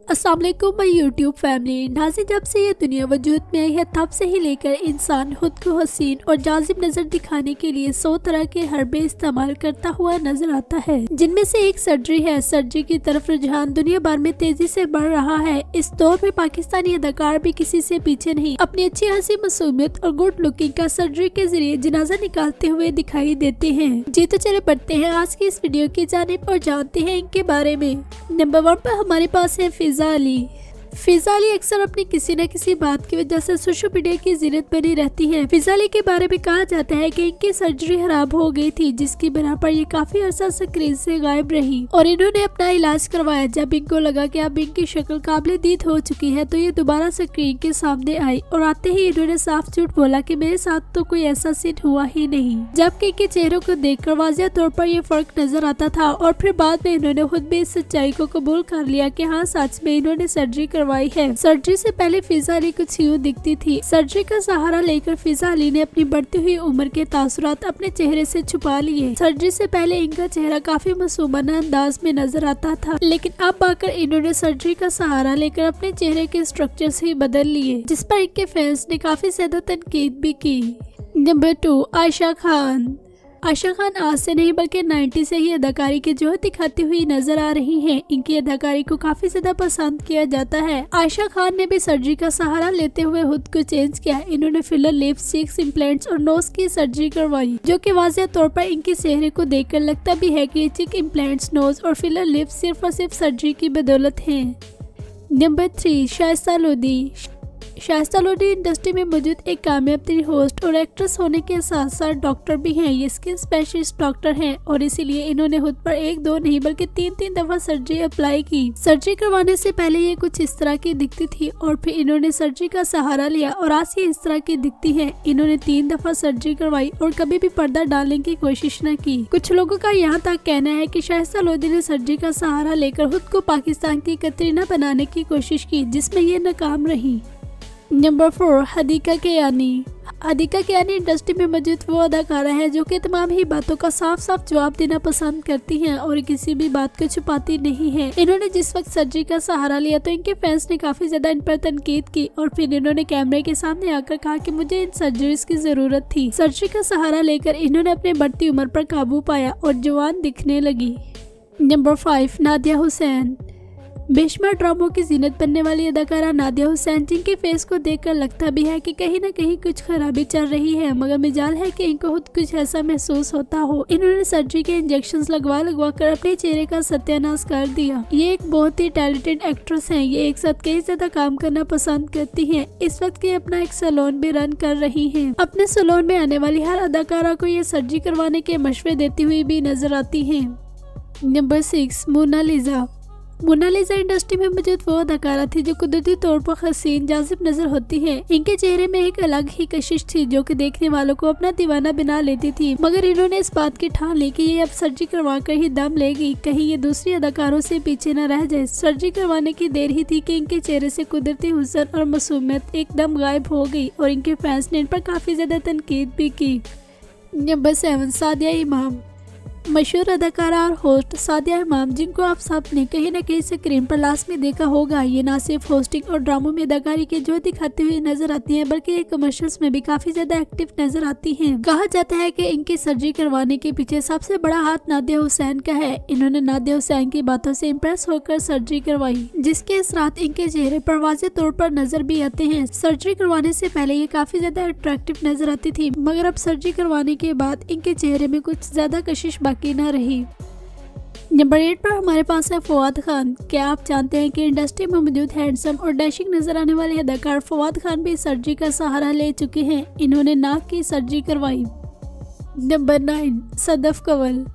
अस्सलाम वालेकुम my YouTube family. नाज़रीन, जब से ये दुनिया वजूद में आई है तब से ही लेकर इंसान खुद को हसीन और जाजिब नजर दिखाने के लिए 100 तरह के हरबे इस्तेमाल करता हुआ नजर आता है, जिनमें से एक सर्जरी है। सर्जरी की तरफ रुझान दुनिया भर में तेजी से बढ़ रहा है। इस दौर में पाकिस्तानी अदाकार भी किसी से पीछे नहीं, अपनी अच्छी हंसी मासूमियत और गुड लुकिंग का सर्जरी के जरिए जनाजा निकालते हुए दिखाई देते हैं। जी तो चले बढ़ते हैं आज की इस वीडियो की जानिब और जानते हैं इनके बारे में। नंबर 1 पर हमारे पास है फिजा अली। फिजा अली अक्सर अपनी किसी न किसी बात की वजह से सोशल मीडिया की जिन्नत बनी रहती है। फिजा अली के बारे में कहा जाता है कि इनकी सर्जरी खराब हो गई थी, जिसकी बिना पर ये काफी अरसा स्क्रीन से गायब रही और इन्होंने अपना इलाज करवाया। जब इनको लगा कि अब इनकी शक्ल काबिल दीद हो चुकी है तो ये दोबारा स्क्रीन के सामने आई और आते ही इन्होंने साफ झूठ बोला कि मेरे साथ तो कोई ऐसा सीन हुआ ही नहीं, जबकि इनके चेहरों को देखकर वाज़िह तौर पर यह फर्क नजर आता था। और फिर बाद में इन्होंने खुद भी इस सच्चाई को कबूल कर लिया कि हाँ, सच में इन्होंने सर्जरी करवाई है। सर्जरी से पहले फिजा अली कुछ यूं दिखती थी। सर्जरी का सहारा लेकर फिजा अली ने अपनी बढ़ती हुई उम्र के तासुरात अपने चेहरे से छुपा लिए। सर्जरी से पहले इनका चेहरा काफी मासूमाना अंदाज में नजर आता था, लेकिन अब आकर इन्होंने सर्जरी का सहारा लेकर अपने चेहरे के स्ट्रक्चर्स ही बदल लिए, जिस पर इनके फैंस ने काफी ज्यादा तनकीद भी की। नंबर 2, आयशा खान। आयशा खान आज से नहीं बल्कि 90 से ही अदाकारी की जोहर दिखाती हुई नजर आ रही हैं। इनकी अदाकारी को काफी ज्यादा पसंद किया जाता है। आयशा खान ने भी सर्जरी का सहारा लेते हुए खुद को चेंज किया। इन्होंने फिलर लिप्स, चीक्स, इम्प्लांट्स और नोज की सर्जरी करवाई, जो कि वाज़िह तौर पर इनके चेहरे को देखकर लगता भी है कि ये चिक, इम्प्लांट्स, नोज और फिलर लिप्स सिर्फ और सिर्फ सर्जरी की बदौलत है। नंबर 3, शाइस्ता लोधी। शाइस्ता लोधी इंडस्ट्री में मौजूद एक कामयाब तरीन होस्ट और एक्ट्रेस होने के साथ साथ डॉक्टर भी हैं। ये स्किन स्पेशलिस्ट डॉक्टर हैं और इसीलिए इन्होंने खुद पर 1-2 नहीं बल्कि 3-3 दफा सर्जरी अप्लाई की। सर्जरी करवाने से पहले ये कुछ इस तरह की दिखती थी और फिर इन्होंने सर्जरी का सहारा लिया और आज ये इस तरह की दिखती है। इन्होंने 3 दफा सर्जरी करवाई और कभी भी पर्दा डालने की कोशिश न की। कुछ लोगों का यहाँ तक कहना है कि शाइस्ता लोधी ने सर्जरी का सहारा लेकर खुद को पाकिस्तान की कतरीना बनाने की कोशिश की, जिसमें ये नाकाम रही। नंबर 4, हदीका कियानी। हदीका कियानी इंडस्ट्री में मौजूद वो अदाकारा है जो कि तमाम ही बातों का साफ साफ जवाब देना पसंद करती हैं और किसी भी बात को छुपाती नहीं है। इन्होंने जिस वक्त सर्जरी का सहारा लिया तो इनके फैंस ने काफी ज्यादा इन पर तनकीद की और फिर इन्होंने कैमरे के सामने आकर कहा कि मुझे इन सर्जरीज की जरूरत थी। सर्जरी का सहारा लेकर इन्होंने अपनी बढ़ती उम्र पर काबू पाया और जवान दिखने लगी। नंबर 5, नादिया हुसैन। बेशुमार ड्रामों की जीनत बनने वाली अदाकारा नादिया हुसैन, जिनके फेस को देखकर लगता भी है कि कहीं न कहीं कुछ खराबी चल रही है, मगर मिजाल है कि इनको खुद कुछ ऐसा महसूस होता हो। इन्होंने सर्जरी के इंजेक्शंस लगवा कर अपने चेहरे का सत्यानाश कर दिया। ये एक बहुत ही टैलेंटेड एक्ट्रेस हैं। ये एक साथ कई ज्यादा काम करना पसंद करती हैं। इस वक्त ये अपना एक सैलून भी रन कर रही हैं। अपने सैलून में आने वाली हर अदाकारा को ये सर्जरी करवाने के मशवरे देती हुई भी नजर आती है। Number 6, Mona Lisa. मोनालिसा इंडस्ट्री में मौजूद वो अदाकारा थी जो कुदरती तौर पर हसीन, जाजिब नजर होती है। इनके चेहरे में एक अलग ही कशिश थी जो कि देखने वालों को अपना दीवाना बना लेती थी, मगर इन्होंने इस बात की ठान ली कि ये अब सर्जरी करवा कर ही दम लेगी, कहीं ये दूसरी अदाकारों से पीछे न रह जाए। सर्जरी करवाने की देर ही थी कि इनके चेहरे से कुदरती हुस्न और मासूमियत एकदम गायब हो गई और इनके फैंस ने इन पर काफी ज्यादा तनकीद भी की। नंबर 7, सादिया इमाम। मशहूर अदाकारा और होस्ट सादिया इमाम, जिनको आप सब ने कहीं न कहीं स्क्रीन पर लास्ट में देखा होगा, ये ना सिर्फ होस्टिंग और ड्रामों में अदाकारी के जो दिखाती हुई नजर आती हैं बल्कि ये कमर्शियल्स में भी काफी ज्यादा एक्टिव नजर आती हैं। कहा जाता है कि इनकी सर्जरी करवाने के पीछे सबसे बड़ा हाथ नादिया हुसैन का है। इन्होंने नादिया हुसैन की बातों से इम्प्रेस होकर सर्जरी करवाई, जिसके असरात इनके चेहरे पर वाज़िह तौर पर नजर भी आते हैं। सर्जरी करवाने से पहले ये काफी ज्यादा अट्रैक्टिव नजर आती थी, मगर अब सर्जरी करवाने के बाद इनके चेहरे में कुछ ज्यादा कशिश बाकी न रही। नंबर 8 पर हमारे पास है फवाद खान। क्या आप जानते हैं कि इंडस्ट्री में मौजूद हैंडसम और डैशिंग नजर आने वाले अदाकार फवाद खान भी सर्जरी का सहारा ले चुके हैं। इन्होंने नाक की सर्जरी करवाई। नंबर 9, सदफ कंवल।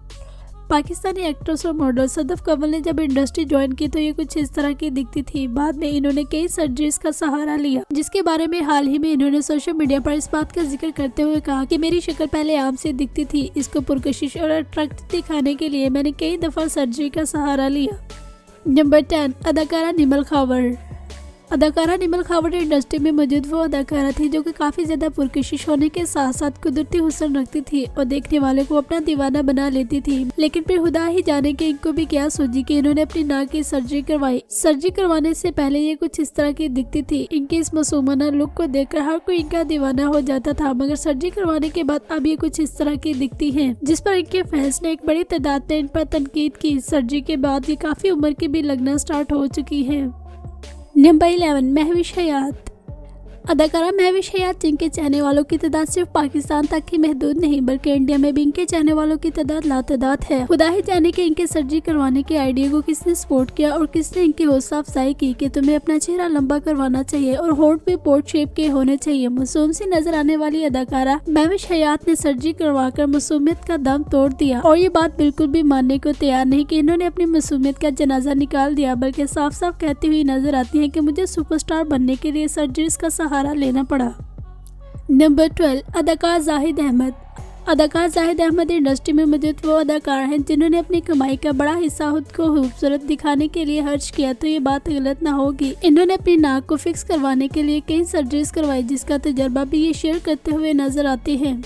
पाकिस्तानी एक्ट्रेस और मॉडल सदफ कंवल ने जब इंडस्ट्री ज्वाइन की तो ये कुछ इस तरह की दिखती थी। बाद में इन्होंने कई सर्जरीज का सहारा लिया, जिसके बारे में हाल ही में इन्होंने सोशल मीडिया पर इस बात का जिक्र करते हुए कहा कि मेरी शक्ल पहले आम से दिखती थी, इसको पुरकशिश और अट्रैक्टिव दिखाने के लिए मैंने कई दफा सर्जरी का सहारा लिया। नंबर 10, अदाकारा निमल खावर। अदाकारा निमल खावर इंडस्ट्री में मौजूद वो अदाकारा थी जो कि काफी ज्यादा पुरकशिश होने के साथ साथ कुदरती हुस्न रखती थी और देखने वाले को अपना दीवाना बना लेती थी। लेकिन फिर खुदा ही जाने के इनको भी क्या सूझी कि इन्होंने अपनी नाक की सर्जरी करवाई। सर्जरी करवाने से पहले ये कुछ इस तरह की दिखती थी। इनके इस मासूमाना लुक को देखकर हर कोई इनका दीवाना हो जाता था, मगर सर्जरी करवाने के बाद अब ये कुछ इस तरह की दिखती है, जिस पर इनके फैंस ने एक बड़ी तादाद में इन पर तनकीद की। सर्जरी के बाद ये काफी उम्र की भी लगना स्टार्ट हो चुकी है। नंबर 11, महविश हयात। अदाकारा महविश हयात जिनके चाहने वालों की तादाद सिर्फ पाकिस्तान तक ही महदूद नहीं बल्कि इंडिया में भी इनके चाहने वालों की तादाद लातादाद है। खुदा ही जाने के इनके सर्जरी करवाने के आइडिया को किसने सपोर्ट किया और किसने इनकी हौसला अफजाई की कि तुम्हें अपना चेहरा लंबा करवाना चाहिए और होंठ भी पोर्ट शेप के होने चाहिए। मासूम सी नजर आने वाली अदाकारा महविश हयात ने सर्जरी करवाकर मासूमियत का दम तोड़ दिया और ये बात बिल्कुल भी मानने को तैयार नहीं कि इन्होंने अपनी मासूमियत का जनाजा निकाल दिया, बल्कि साफ साफ कहती हुई नजर आती है कि मुझे सुपरस्टार बनने के लिए सर्जरीज का सहारा लेना पड़ा। नंबर 12, अदाकार जाहिद अहमद। अदाकार जाहिद अहमद इंडस्ट्री में मौजूद वो अदाकार हैं जिन्होंने अपनी कमाई का बड़ा हिस्सा खुद को खूबसूरत दिखाने के लिए खर्च किया, तो ये बात गलत ना होगी। इन्होंने अपनी नाक को फिक्स करवाने के लिए कई सर्जरीज करवाई, जिसका तजर्बा भी ये शेयर करते हुए नजर आते हैं।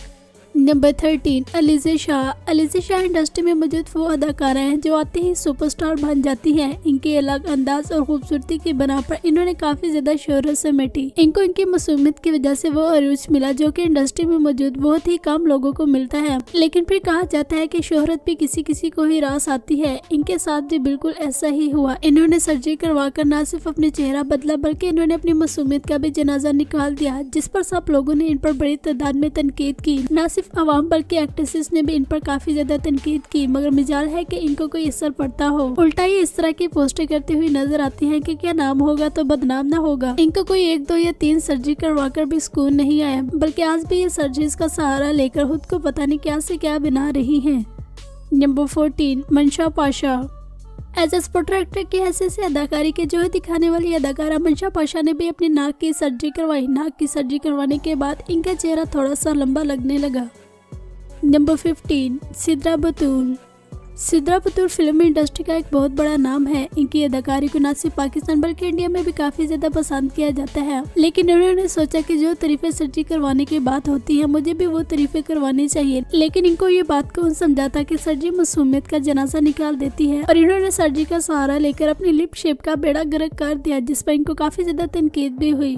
नंबर 13, अलीज़ा शाह। अलीज़ा शाह इंडस्ट्री में मौजूद वो अदाकारा हैं जो आते ही सुपरस्टार बन जाती हैं। इनके अलग अंदाज और खूबसूरती की बना पर इन्होंने काफी ज्यादा शोहरत समेटी। इनको इनकी मासूमियत की वजह से वो अरूज मिला जो कि इंडस्ट्री में मौजूद बहुत ही कम लोगों को मिलता है। लेकिन फिर कहा जाता है कि शोहरत भी किसी किसी को ही रास आती है। इनके साथ भी बिल्कुल ऐसा ही हुआ। इन्होंने सर्जरी करवाकर न सिर्फ अपने चेहरा बदला बल्कि इन्होंने अपनी मासूमियत का भी जनाजा निकाल दिया, जिस पर सब लोगों ने इन पर बड़ी तादाद में तनकीद की। न सिर्फ अवाम बल्कि एक्ट्रेसेस ने भी इन पर काफी ज्यादा तनकीद की, मगर मिजाल है कि इनको कोई असर पड़ता हो। उल्टा ये इस तरह की पोस्टें करती हुई नजर आती हैं कि क्या नाम होगा तो बदनाम ना होगा। इनको कोई 1, 2 या 3 सर्जरी करवाकर भी सुकून नहीं आया, बल्कि आज भी ये सर्जरीज का सहारा लेकर खुद को पता नहीं क्या से क्या बना रही हैं। Number 14, Mansha Pasha. As a sport actor की हैसियत से अदाकारी के जो दिखाने वाली अदाकारा मंशा पाशा ने भी अपनी नाक की सर्जरी करवाई। नाक की सर्जरी करवाने के बाद इनका चेहरा थोड़ा सा लंबा लगने लगा। नंबर 15, सिद्रा बतूल। सिद्रा बतूल फिल्म इंडस्ट्री का एक बहुत बड़ा नाम है। इनकी अदाकारी को न सिर्फ पाकिस्तान बल्कि इंडिया में भी काफी ज्यादा पसंद किया जाता है, लेकिन उन्होंने सोचा कि जो तरीफे सर्जरी करवाने की बात होती है मुझे भी वो तरीफे करवानी चाहिए। लेकिन इनको ये बात कौन समझाता कि सर्जरी मासूमियत का जनाजा निकाल देती है, और इन्होंने सर्जरी का सहारा लेकर अपनी लिप शेप का बेड़ा गर्क कर दिया, जिस पर इनको काफी ज्यादा तनकीद भी हुई।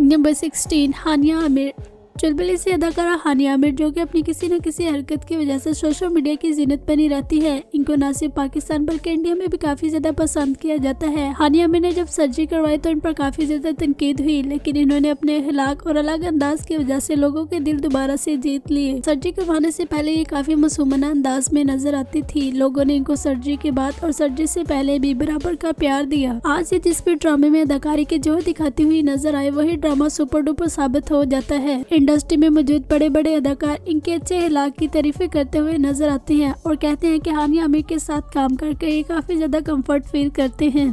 नंबर 16, हानिया आमिर। चुलबुली से अदाकारा हानिया आमिर जो कि अपनी किसी न किसी हरकत की वजह से सोशल मीडिया की जिन्नत बनी रहती है। इनको न सिर्फ पाकिस्तान बल्कि इंडिया में भी काफी ज्यादा पसंद किया जाता है। हानिया आमिर ने जब सर्जरी करवाई तो इन पर काफी ज्यादा तनकीद हुई, लेकिन इन्होंने अपने अखलाक और अलग अंदाज की वजह से लोगों के दिल दोबारा से जीत लिए। सर्जरी करवाने से पहले ये काफी मासूमाना अंदाज में नजर आती थी। लोगों ने इनको सर्जरी के बाद और सर्जरी से पहले भी बराबर का प्यार दिया। आज ये जिस भी ड्रामे में अदाकारी के जो दिखाती हुई नजर आए वही ड्रामा सुपर डुपर साबित हो जाता है। इंडस्ट्री में मौजूद बड़े बड़े अदाकार इनके अच्छे अखलाक की तारीफें करते हुए नजर आते हैं और कहते हैं कि हानिया आमिर के साथ काम करके ये काफी ज्यादा कंफर्ट फील करते हैं।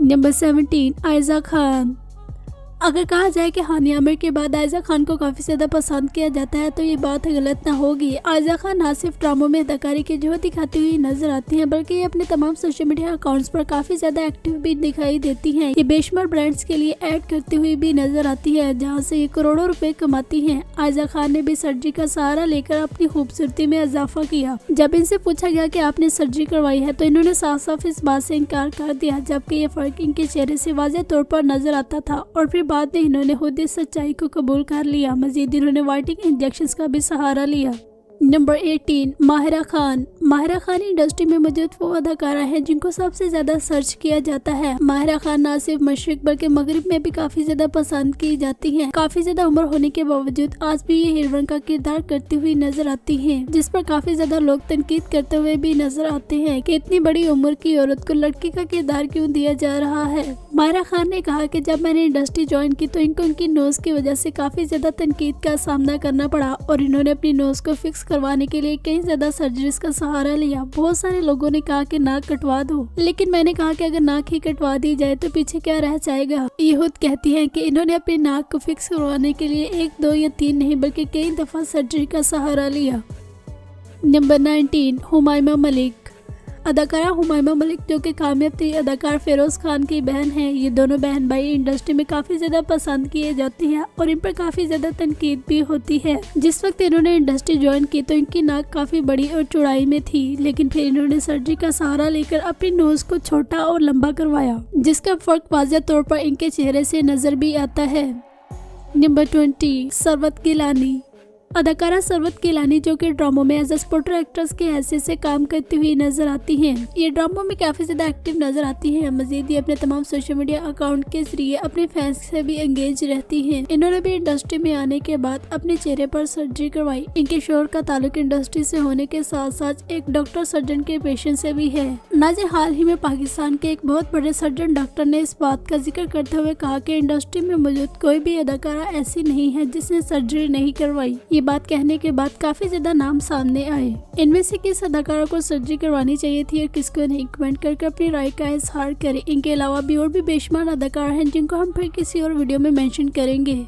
नंबर 17, आयजा खान। अगर कहा जाए कि हानिया आमिर के बाद आयजा खान को काफी ज्यादा पसंद किया जाता है तो ये बात गलत ना होगी। आयजा खान न सिर्फ ड्रामों में अदाकारी की जो दिखाती हुई नजर आती हैं बल्कि ये अपने तमाम सोशल मीडिया अकाउंट्स पर काफी ज्यादा एक्टिव भी दिखाई देती हैं। ये बेशुमार ब्रांड्स के लिए ऐड करती हुई भी नजर आती है, जहाँ से ये करोड़ों रुपए कमाती हैं। आयजा खान ने भी सर्जरी का सहारा लेकर अपनी खूबसूरती में इजाफा किया। जब इनसे पूछा गया कि आपने सर्जरी करवाई है तो इन्होंने साफ साफ इस बात से इनकार कर दिया, जबकि ये फर्क इनके चेहरे से वाज़ेह तौर पर नजर आता था। और फिर बाद में इन्होंने खुद इस सच्चाई को कबूल कर लिया। मजीद इन्होंने वाइटिंग इंजेक्शंस का भी सहारा लिया। नंबर 18, माहिरा खान। माहिरा खान इंडस्ट्री में मौजूद वो अदाकारा है जिनको सबसे ज्यादा सर्च किया जाता है। माहिरा खान न सिर्फ मशरिक बल्कि मगरिब में भी काफी ज्यादा पसंद की जाती हैं। काफी ज्यादा उम्र होने के बावजूद आज भी ये हीरोइन का किरदार करती हुई नजर आती हैं, जिस पर काफी ज्यादा लोग तनकीद करते हुए भी नजर आते हैं कि इतनी बड़ी उम्र की औरत को लड़की का किरदार क्यों दिया जा रहा है। माहिरा खान ने कहा कि जब मैंने इंडस्ट्री ज्वाइन की तो इनको उनकी नोज की वजह से काफी ज्यादा तनकीद का सामना करना पड़ा और इन्होंने अपनी नोज को फिक्स करवाने के लिए कई ज्यादा सर्जरीज का सहारा लिया। बहुत सारे लोगों ने कहा कि नाक कटवा दो, लेकिन मैंने कहा कि अगर नाक ही कटवा दी जाए तो पीछे क्या रह जाएगा। ये खुद कहती हैं कि इन्होंने अपनी नाक को फिक्स करवाने के लिए 1, 2 या 3 नहीं बल्कि कई दफा सर्जरी का सहारा लिया। नंबर 19, हुमायमा मलिक। अदाकारा हुमायूमा मलिक जो कि कामयाब थी अदाकार फिरोज खान की बहन है। ये दोनों बहन भाई इंडस्ट्री में काफी ज्यादा पसंद किए जाते हैं और इन पर काफी ज्यादा तनकीद भी होती है। जिस वक्त इन्होंने इंडस्ट्री ज्वाइन की तो इनकी नाक काफी बड़ी और चौड़ाई में थी, लेकिन फिर इन्होंने सर्जरी का सहारा लेकर अपनी नोज को छोटा और लंबा करवाया, जिसका फर्क वाज़ेह तौर पर इनके चेहरे से नजर भी आता है। नंबर 20, सरवत गिलानी। अदाकारा सरवत गिलानी जो कि ड्रामों में एज ए सपोर्टर एक्ट्रेस के हैसियत से काम करती हुई नजर आती हैं। ये ड्रामों में काफी ज्यादा एक्टिव नजर आती हैं। मजीद ये अपने तमाम सोशल मीडिया अकाउंट के जरिए अपने फैंस से भी एंगेज रहती हैं। इन्होंने भी इंडस्ट्री में आने के बाद अपने चेहरे पर सर्जरी करवाई। इनके शोहर का ताल्लुक इंडस्ट्री से होने के साथ साथ एक डॉक्टर सर्जन के पेशेंट से भी है। नाज़रीन, हाल ही में पाकिस्तान के एक बहुत बड़े सर्जन डॉक्टर ने इस बात का जिक्र करते हुए कहा कि इंडस्ट्री में मौजूद कोई भी अदाकारा ऐसी नहीं है जिसने सर्जरी नहीं करवाई। ये बात कहने के बाद काफी ज्यादा नाम सामने आए। इनमें से किस अदाकारा को सर्जरी करवानी चाहिए थी और किसको नहीं, कमेंट करके अपनी राय का इजहार करें। इनके अलावा भी और भी बेशुमार अदाकार हैं जिनको हम फिर किसी और वीडियो में मेंशन करेंगे।